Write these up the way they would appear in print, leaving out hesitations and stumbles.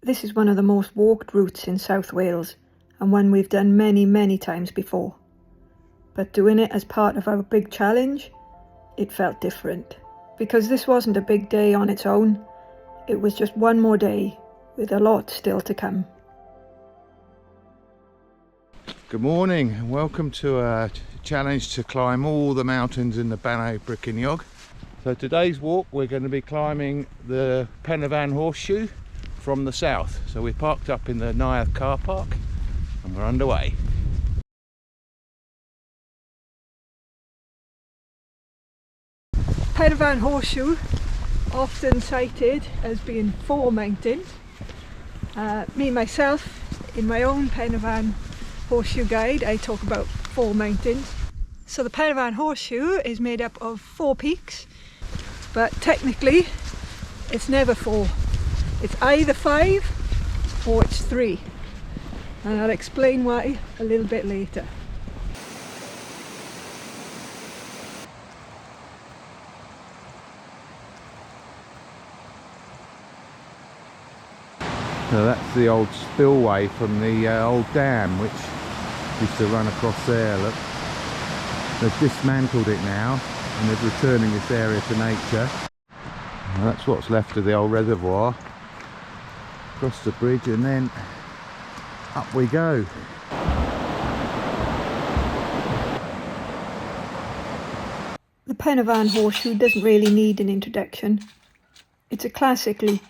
This is one of the most walked routes in South Wales and one we've done many times before. But doing it as part of our big challenge, it felt different. Because this wasn't a big day on its own, it was just one more day with a lot still to come. Good morning and welcome to a challenge to climb all the mountains in the Bannau Brycheiniog. So today's walk we're going to be climbing the Penyfan Horseshoe from the south. So we parked up in the Nyath car park and we're underway. Penyfan Horseshoe, often cited as being 4 mountains. Me myself, in my own Penyfan Horseshoe guide, I talk about 4 mountains. So the Penyfan Horseshoe is made up of 4 peaks, but technically it's never 4. It's either 5 or it's 3, and I'll explain why a little bit later. So that's the old spillway from the old dam which used to run across there. Look, they've dismantled it now and they're returning this area to nature. And that's what's left of the old reservoir. Across the bridge and then up we go. The Penyfan Horseshoe doesn't really need an introduction. It's a classic loop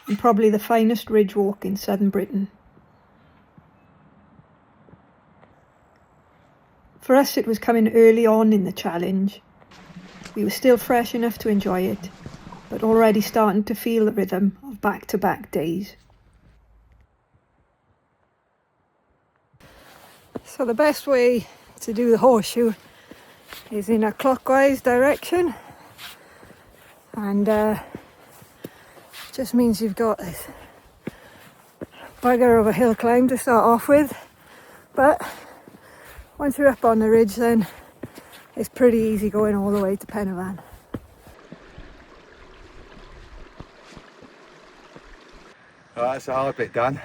and probably the finest ridge walk in southern Britain. For us it was coming early on in the challenge. We were still fresh enough to enjoy it, but already starting to feel the rhythm of back-to-back days. So the best way to do the horseshoe is in a clockwise direction, and just means you've got this bugger of a hill climb to start off with, but once you're up on the ridge then it's pretty easy going all the way to Penyfan. Right, that's a hard bit done.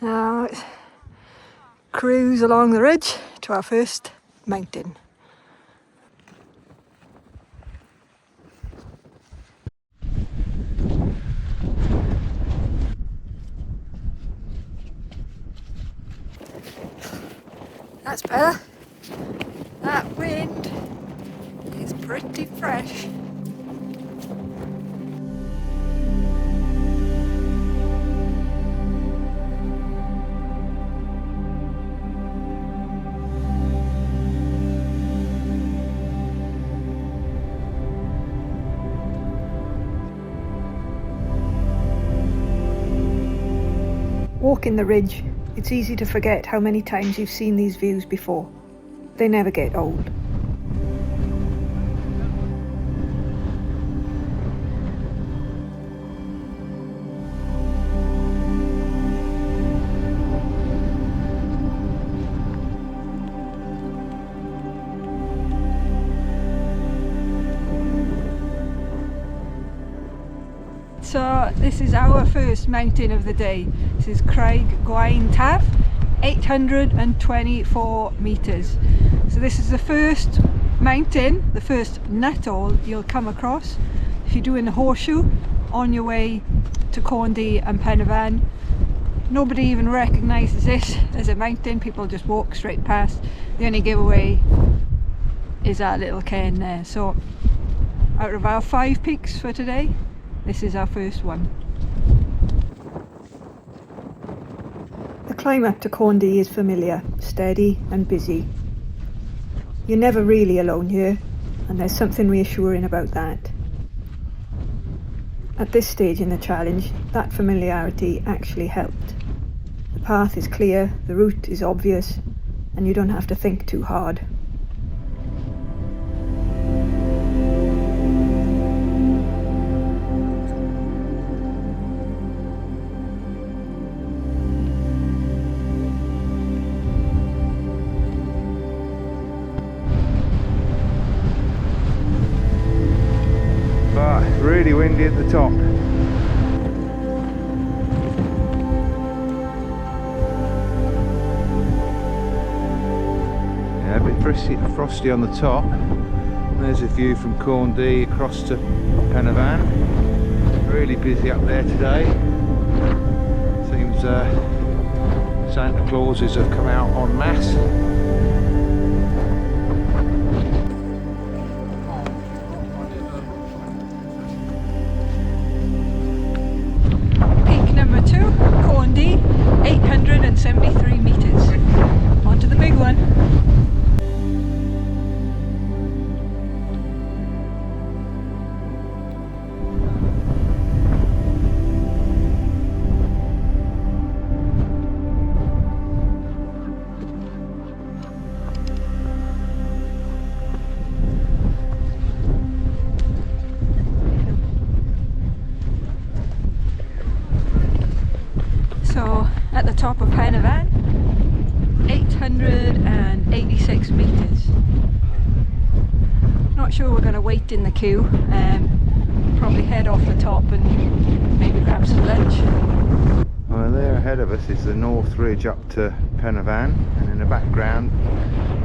Now it's cruise along the ridge to our first mountain. That's better. That wind is pretty fresh. Walking the ridge, it's easy to forget how many times you've seen these views before. They never get old. So this is our first mountain of the day. This is Cribyn, 824 metres. So this is the first mountain, the first Nuttall you'll come across if you're doing the horseshoe on your way to Corndy and Penyfan. Nobody even recognises this as a mountain, people just walk straight past. The only giveaway is our little cairn there. So out of our 5 peaks for today, this is our first one. The climb up to Corndy is familiar, steady and busy. You're never really alone here, and there's something reassuring about that. At this stage in the challenge, that familiarity actually helped. The path is clear, the route is obvious, and you don't have to think too hard. Really windy at the top. frosty on the top. And there's a view from Corndee across to Penyfan. Really busy up there today. Seems Santa Clauses have come out en masse. Peak number 2, Corndee, 873 metres. On to the big one. So at the top of Penyfan, 886 metres. Not sure we're going to wait in the queue. Probably head off the top and maybe grab some lunch. Well, there ahead of us is the North Ridge up to Penyfan, and in the background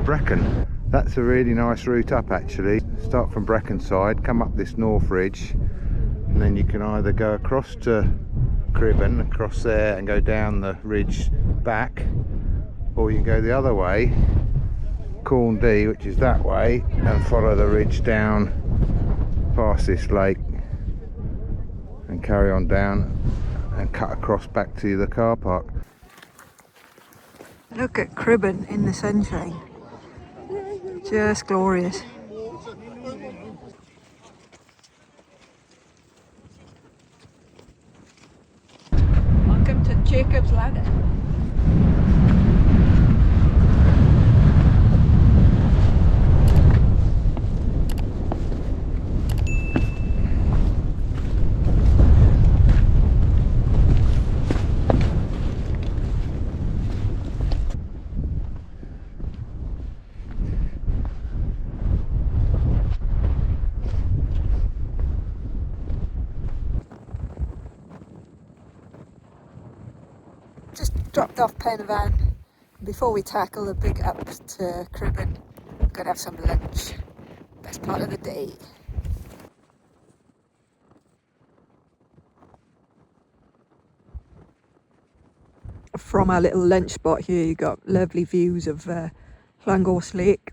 Brecon. That's a really nice route up actually. Start from Brecon side, come up this North Ridge, and then you can either go across to Cribyn, across there, and go down the ridge back, or you can go the other way, Corndee, which is that way, and follow the ridge down past this lake and carry on down and cut across back to the car park. Look at Cribyn in the sunshine. Just glorious. Welcome to Jacob's Ladder. Just dropped off Penyfan. Before we tackle the big up to Cribyn, we're gonna have some lunch. Best part of the day. From our little lunch spot here, you got lovely views of Llangorse Lake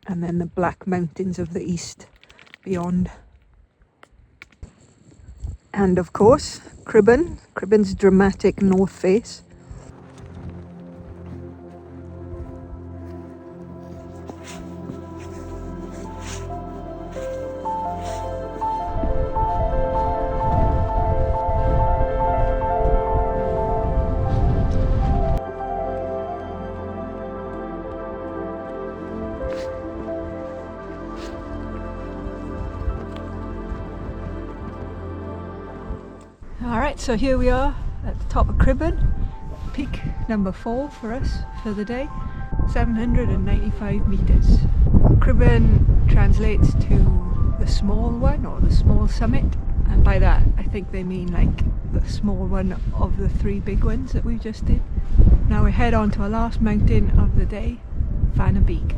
and then the Black Mountains of the east beyond. And of course, Cribyn's dramatic north face. Alright, so here we are at the top of Cribyn, peak number 4 for us for the day, 795 metres. Cribyn translates to the small one or the small summit, and by that I think they mean like the small one of the 3 big ones that we just did. Now we head on to our last mountain of the day, Bannau Brycheiniog.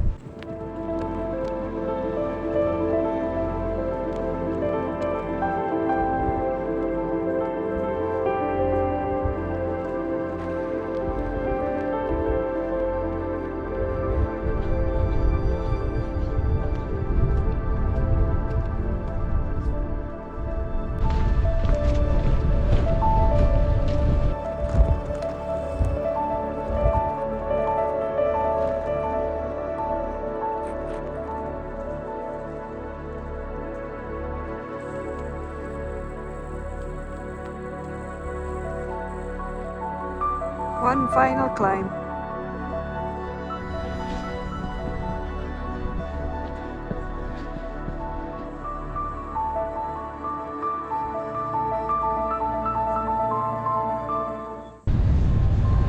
One final climb.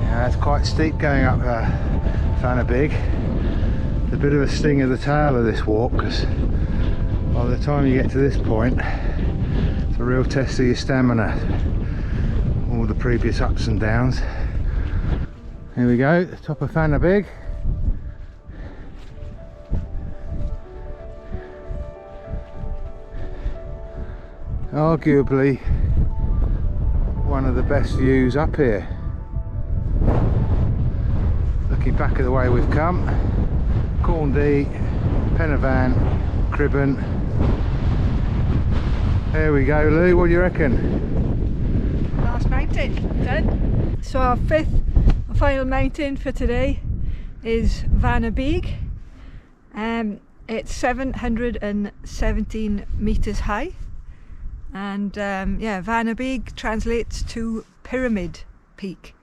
Yeah, it's quite steep going up Bannau Brycheiniog. It's a bit of a sting of the tail of this walk, because by the time you get to this point, it's a real test of your stamina. All the previous ups and downs. Here we go, the top of Bannau Brycheiniog. Arguably one of the best views up here. Looking back at the way we've come, Corndee, Penyfan, Cribyn. There we go, Lou, what do you reckon? Last mountain, done. So our fifth and final mountain for today is Bannau Brycheiniog. It's 717 metres high, and yeah, Bannau Brycheiniog translates to pyramid peak.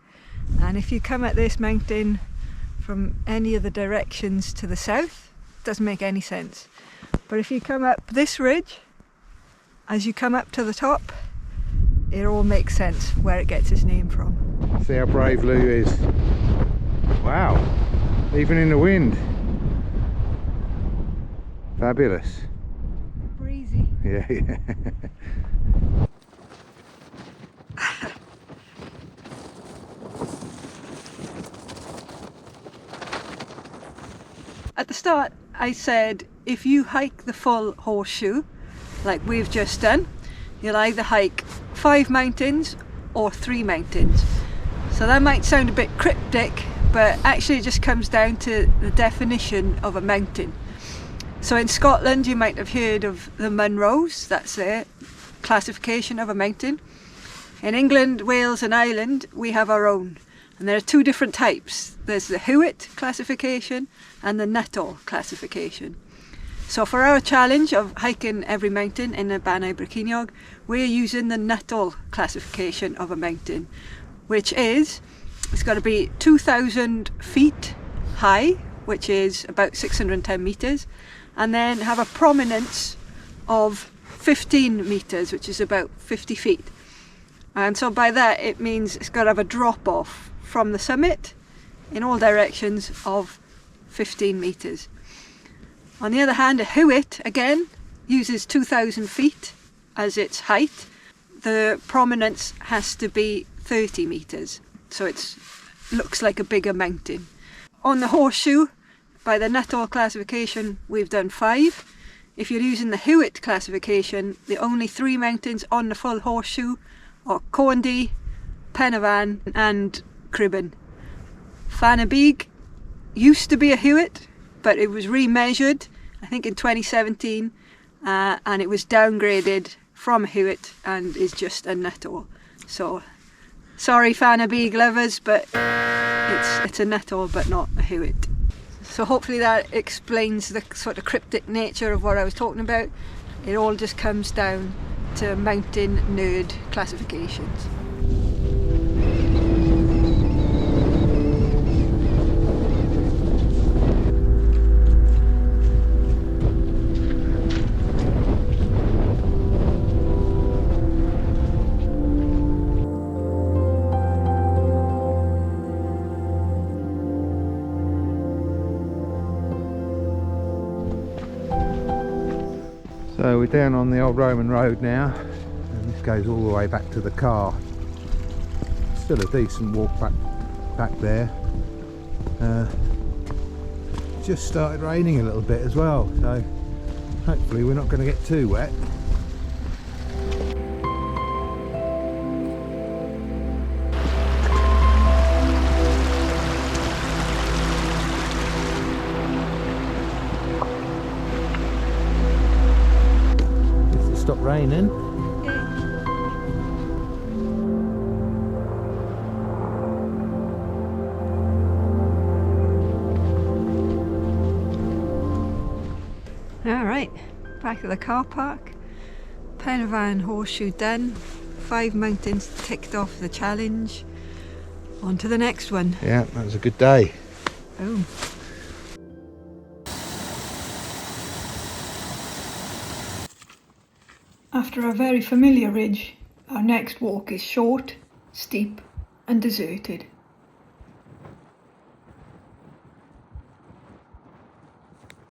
And if you come at this mountain from any of the directions to the south, it doesn't make any sense. But if you come up this ridge, as you come up to the top, it all makes sense where it gets its name from. See how brave Lou is. Wow, even in the wind. Fabulous. Breezy. Yeah, yeah. At the start I said if you hike the full horseshoe like we've just done, you'll either hike 5 mountains or 3 mountains. So that might sound a bit cryptic, but actually it just comes down to the definition of a mountain. So in Scotland you might have heard of the Munros, that's their classification of a mountain. In England, Wales and Ireland we have our own, and there are 2 different types. There's the Hewitts classification and the Nuttalls classification. So for our challenge of hiking every mountain in the Bannau Brycheiniog, we're using the Nuttalls classification of a mountain, which is, it's got to be 2,000 feet high, which is about 610 metres, and then have a prominence of 15 metres, which is about 50 feet. And so by that it means it's got to have a drop off from the summit in all directions of 15 metres. On the other hand, a Hewitt again uses 2,000 feet as its height. The prominence has to be 30 metres, so it looks like a bigger mountain. On the horseshoe, by the Nuttalls classification, we've done 5. If you're using the Hewitt classification, the only 3 mountains on the full horseshoe are Corndee, Penyfan and Cribyn. Bannau Brycheiniog used to be a Hewitt, but it was remeasured, I think in 2017, and it was downgraded from a Hewitt and is just a Nuttalls. So, sorry Bannau Brycheiniog lovers, but it's a Nuttalls but not a Hewitt. So hopefully that explains the sort of cryptic nature of what I was talking about. It all just comes down to mountain nerd classifications. So we're down on the old Roman road now, and this goes all the way back to the car. Still a decent walk back there. Just started raining a little bit as well, so hopefully we're not going to get too wet. Stop raining. Alright, back at the car park. Penyfan Horseshoe done. 5 mountains ticked off the challenge. On to the next one. Yeah, that was a good day. Oh. After a very familiar ridge, our next walk is short, steep and deserted.